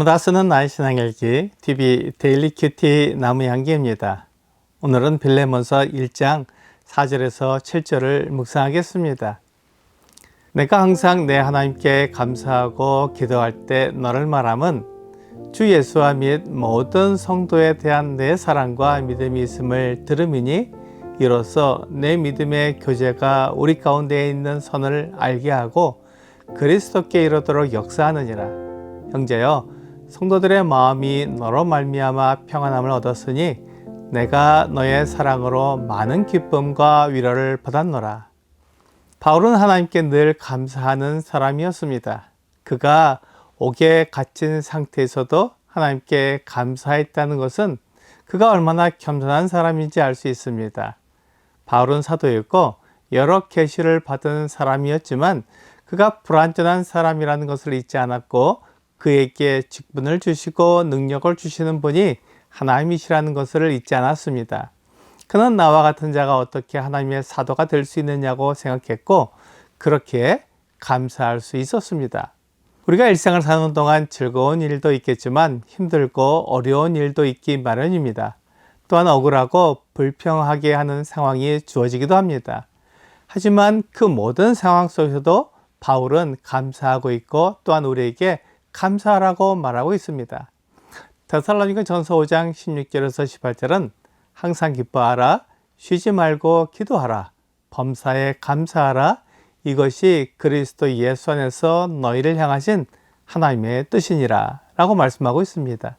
날마다 쓰는 나의 신앙일기 TV 데일리 큐티 나무향기입니다. 오늘은 빌레몬서 1장 4절에서 7절을 묵상하겠습니다. 내가 항상 내 하나님께 감사하고 기도할 때 너를 말함은 주 예수와 및 모든 성도에 대한 내 사랑과 믿음이 있음을 들음이니 이로써 내 믿음의 교제가 우리 가운데 있는 선을 알게 하고 그리스도께 이르도록 역사하느니라. 형제여, 성도들의 마음이 너로 말미암아 평안함을 얻었으니 내가 너의 사랑으로 많은 기쁨과 위로를 받았노라. 바울은 하나님께 늘 감사하는 사람이었습니다. 그가 옥에 갇힌 상태에서도 하나님께 감사했다는 것은 그가 얼마나 겸손한 사람인지 알 수 있습니다. 바울은 사도였고 여러 계시를 받은 사람이었지만 그가 불완전한 사람이라는 것을 잊지 않았고 그에게 직분을 주시고 능력을 주시는 분이 하나님이시라는 것을 잊지 않았습니다. 그는 나와 같은 자가 어떻게 하나님의 사도가 될 수 있느냐고 생각했고 그렇게 감사할 수 있었습니다. 우리가 일상을 사는 동안 즐거운 일도 있겠지만 힘들고 어려운 일도 있기 마련입니다. 또한 억울하고 불평하게 하는 상황이 주어지기도 합니다. 하지만 그 모든 상황 속에서도 바울은 감사하고 있고 또한 우리에게 감사하라고 말하고 있습니다. 데살로니가 전서 5장 16절에서 18절은 항상 기뻐하라, 쉬지 말고 기도하라, 범사에 감사하라, 이것이 그리스도 예수 안에서 너희를 향하신 하나님의 뜻이니라 라고 말씀하고 있습니다.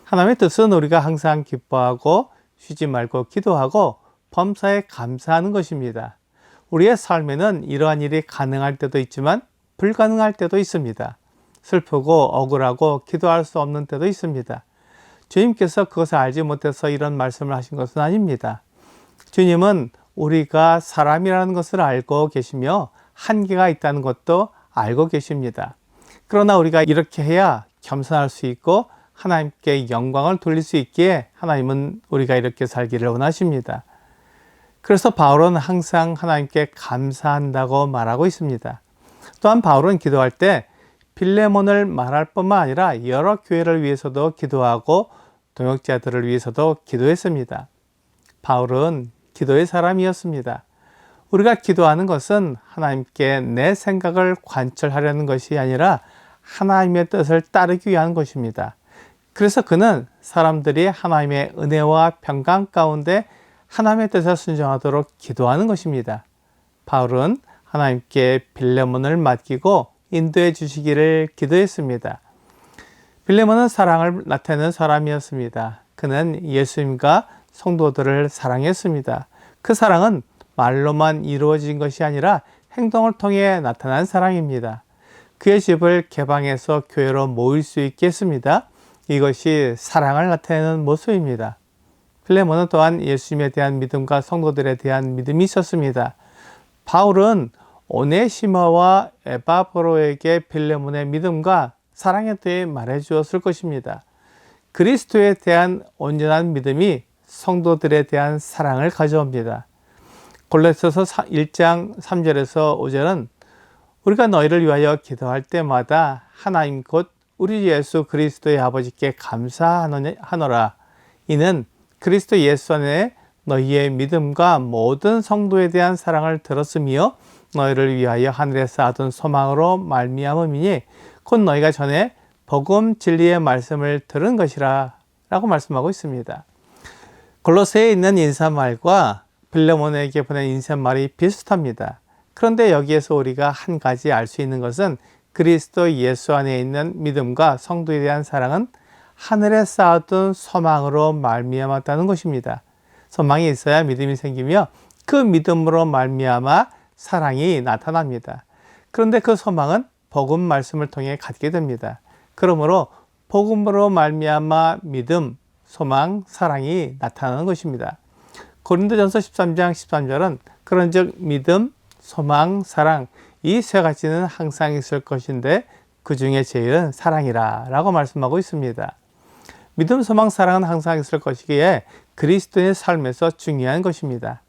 하나님의 뜻은 우리가 항상 기뻐하고 쉬지 말고 기도하고 범사에 감사하는 것입니다. 우리의 삶에는 이러한 일이 가능할 때도 있지만 불가능할 때도 있습니다. 슬프고 억울하고 기도할 수 없는 때도 있습니다. 주님께서 그것을 알지 못해서 이런 말씀을 하신 것은 아닙니다. 주님은 우리가 사람이라는 것을 알고 계시며 한계가 있다는 것도 알고 계십니다. 그러나 우리가 이렇게 해야 겸손할 수 있고 하나님께 영광을 돌릴 수 있기에 하나님은 우리가 이렇게 살기를 원하십니다. 그래서 바울은 항상 하나님께 감사한다고 말하고 있습니다. 또한 바울은 기도할 때 빌레몬을 말할 뿐만 아니라 여러 교회를 위해서도 기도하고 동역자들을 위해서도 기도했습니다. 바울은 기도의 사람이었습니다. 우리가 기도하는 것은 하나님께 내 생각을 관철하려는 것이 아니라 하나님의 뜻을 따르기 위한 것입니다. 그래서 그는 사람들이 하나님의 은혜와 평강 가운데 하나님의 뜻에 순종하도록 기도하는 것입니다. 바울은 하나님께 빌레몬을 맡기고 인도해 주시기를 기도했습니다. 빌레몬은 사랑을 나타내는 사람이었습니다. 그는 예수님과 성도들을 사랑했습니다. 그 사랑은 말로만 이루어진 것이 아니라 행동을 통해 나타난 사랑입니다. 그의 집을 개방해서 교회로 모일 수 있게 했습니다. 이것이 사랑을 나타내는 모습입니다. 빌레몬은 또한 예수님에 대한 믿음과 성도들에 대한 믿음이 있었습니다. 바울은 오네시모와 에바브로에게 빌레몬의 믿음과 사랑에 대해 말해 주었을 것입니다. 그리스도에 대한 온전한 믿음이 성도들에 대한 사랑을 가져옵니다. 골로새서 1장 3절에서 5절은 우리가 너희를 위하여 기도할 때마다 하나님 곧 우리 예수 그리스도의 아버지께 감사하노라. 이는 그리스도 예수 안에 너희의 믿음과 모든 성도에 대한 사랑을 들었으며 너희를 위하여 하늘에 쌓아둔 소망으로 말미암음이니 곧 너희가 전에 복음 진리의 말씀을 들은 것이라 라고 말씀하고 있습니다. 골로새에 있는 인사말과 빌레몬에게 보낸 인사말이 비슷합니다. 그런데 여기에서 우리가 한 가지 알 수 있는 것은 그리스도 예수 안에 있는 믿음과 성도에 대한 사랑은 하늘에 쌓아둔 소망으로 말미암았다는 것입니다. 소망이 있어야 믿음이 생기며 그 믿음으로 말미암아 사랑이 나타납니다. 그런데 그 소망은 복음 말씀을 통해 갖게 됩니다. 그러므로 복음으로 말미암아 믿음, 소망, 사랑이 나타나는 것입니다. 고린도전서 13장 13절은 그런즉 믿음, 소망, 사랑 이 세 가지는 항상 있을 것인데 그 중에 제일은 사랑이라 라고 말씀하고 있습니다. 믿음, 소망, 사랑은 항상 있을 것이기에 그리스도의 삶에서 중요한 것입니다.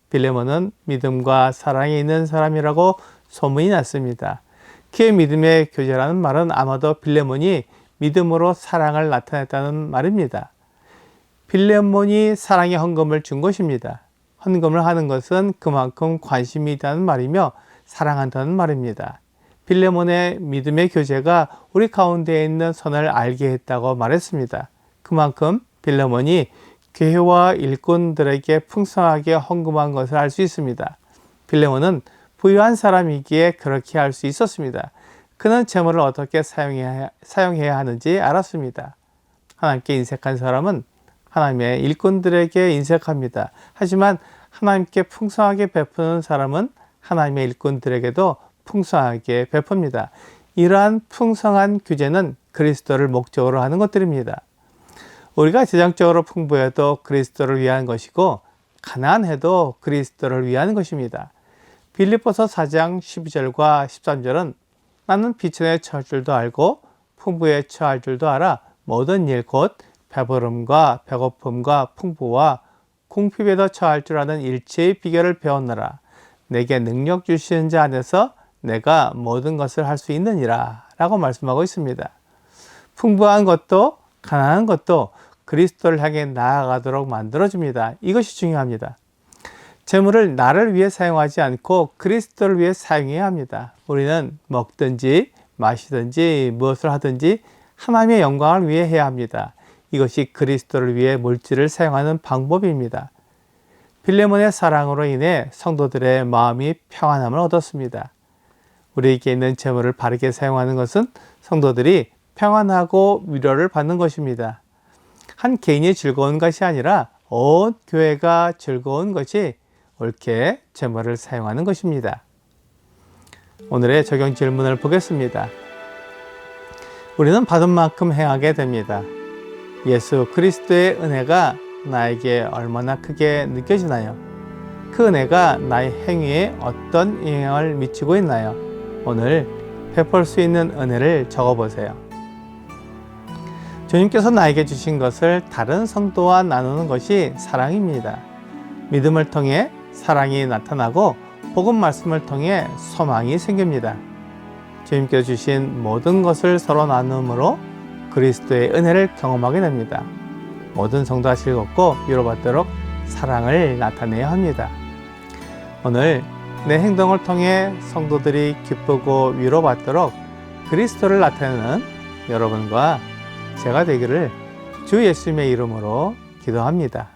빌레몬은 믿음과 사랑이 있는 사람이라고 소문이 났습니다. 그의 믿음의 교제라는 말은 아마도 빌레몬이 믿음으로 사랑을 나타냈다는 말입니다. 빌레몬이 사랑의 헌금을 준 것입니다. 헌금을 하는 것은 그만큼 관심이 있다는 말이며 사랑한다는 말입니다. 빌레몬의 믿음의 교제가 우리 가운데 있는 선을 알게 했다고 말했습니다. 그만큼 빌레몬이 교회와 일꾼들에게 풍성하게 헌금한 것을 알 수 있습니다. 빌레몬은 부유한 사람이기에 그렇게 할 수 있었습니다. 그는 재물을 어떻게 사용해야 하는지 알았습니다. 하나님께 인색한 사람은 하나님의 일꾼들에게 인색합니다. 하지만 하나님께 풍성하게 베푸는 사람은 하나님의 일꾼들에게도 풍성하게 베풉니다. 이러한 풍성한 규제는 그리스도를 목적으로 하는 것들입니다. 우리가 재정적으로 풍부해도 그리스도를 위한 것이고 가난해도 그리스도를 위한 것입니다. 빌립보서 4장 12절과 13절은 나는 비천에 처할 줄도 알고 풍부에 처할 줄도 알아 모든 일 곧 배부름과 배고픔과 풍부와 궁핍에도 처할 줄 아는 일체의 비결을 배웠노라. 내게 능력 주시는 자 안에서 내가 모든 것을 할 수 있느니라 라고 말씀하고 있습니다. 풍부한 것도 가난한 것도 그리스도를 향해 나아가도록 만들어줍니다. 이것이 중요합니다. 재물을 나를 위해 사용하지 않고 그리스도를 위해 사용해야 합니다. 우리는 먹든지 마시든지 무엇을 하든지 하나님의 영광을 위해 해야 합니다. 이것이 그리스도를 위해 물질을 사용하는 방법입니다. 빌레몬의 사랑으로 인해 성도들의 마음이 평안함을 얻었습니다. 우리에게 있는 재물을 바르게 사용하는 것은 성도들이 평안하고 위로를 받는 것입니다. 한 개인이 즐거운 것이 아니라 온 교회가 즐거운 것이 옳게 재물을 사용하는 것입니다. 오늘의 적용 질문을 보겠습니다. 우리는 받은 만큼 행하게 됩니다. 예수 그리스도의 은혜가 나에게 얼마나 크게 느껴지나요? 그 은혜가 나의 행위에 어떤 영향을 미치고 있나요? 오늘 베풀 수 있는 은혜를 적어보세요. 주님께서 나에게 주신 것을 다른 성도와 나누는 것이 사랑입니다. 믿음을 통해 사랑이 나타나고 복음 말씀을 통해 소망이 생깁니다. 주님께서 주신 모든 것을 서로 나눔으로 그리스도의 은혜를 경험하게 됩니다. 모든 성도가 즐겁고 위로받도록 사랑을 나타내야 합니다. 오늘 내 행동을 통해 성도들이 기쁘고 위로받도록 그리스도를 나타내는 여러분과 제가 되기를 주 예수님의 이름으로 기도합니다.